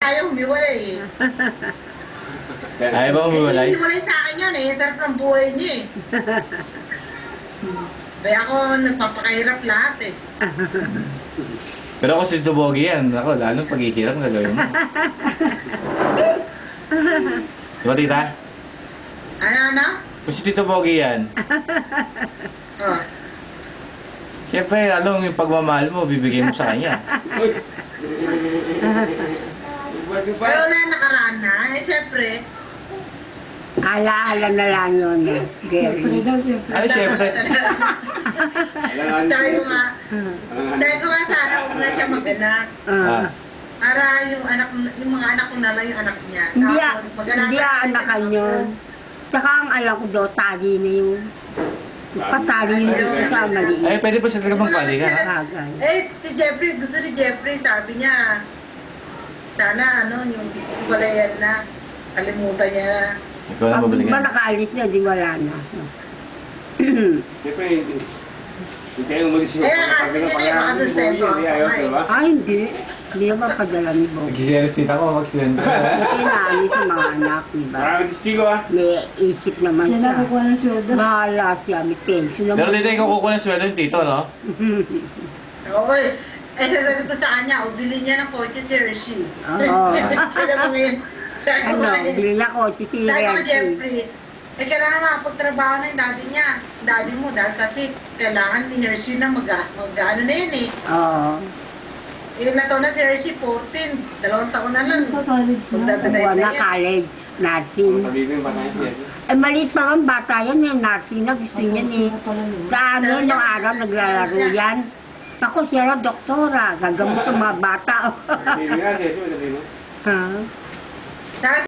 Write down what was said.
Ayaw humiwalay eh. Ayaw ba humiwalay? Hindi hiwalay sa akin yan eh. Sarap ng buhay niya eh. Kaya ako nagpapakahirap lahat eh. Pero ako si Dubogi yan. Ako, lalong paghihirap na gawin mo. Diba, tita? Ano? Kung si Tito Bogi yan, Oh. siyempre, lalong yung pagmamahal mo, bibigay mo sa kanya. Pero na nakaraan na, eh siyempre. Ala-ala na lang yun eh, Gary. Ano siyempre? Sabi ko nga sana huwag na siya mag-anak. Ah. Para yung mga anak ko na lang yung anak niya. Hindi anakan yun. Tsaka ang alam ko daw, tali na yun. Patali yun sa maliit. Ay, pwede pa siya talaga magpali ka, ha? Si Jeffrey, gusto ni Jeffrey, sabi niya, sana yung walayan na, kalimutan niya na. Ikaw na Pag mabalikan. ba nakaalis na, di wala na. Siyempre, hindi kayo umalis yung Kasi makasustento ako eh. Ay, hindi. Hindi naman padala ni Bob. Nag-serious tita ko, mag-student. Kasi naalis sa mga anak, di ba? Maraming testigo ah. May isip naman siya. Bahala siya, may pension naman. Pero tita, ikaw kukuha ng sweldo yung tito, no? Okay. Sasagot ko sa kanya, o bilhin niya ng kotse si Hershey. Oo. Sabi ko ngayon, Bili na ko, si sabi ko Hershey. Jeffrey, kailangan makapagtrabaho na yung daddy niya. Daddy mo, dahil kasi kailangan ni Hershey na mag-ano na yun eh. Oo. Ilan na taon na si Hershey? 14. 2 taon na lang. Magdadalay Buwan na na yan. college, nursing. Sabihin ba na yun? Eh, maliit pa ang bata yan, yung nursing na gusto niya eh. Sa amin, nung araw, naglalaro yan. Ako, siya raw, doktora, gagamot sa mga bata. Sabihin nga, sabihin mo. Ha? Dahil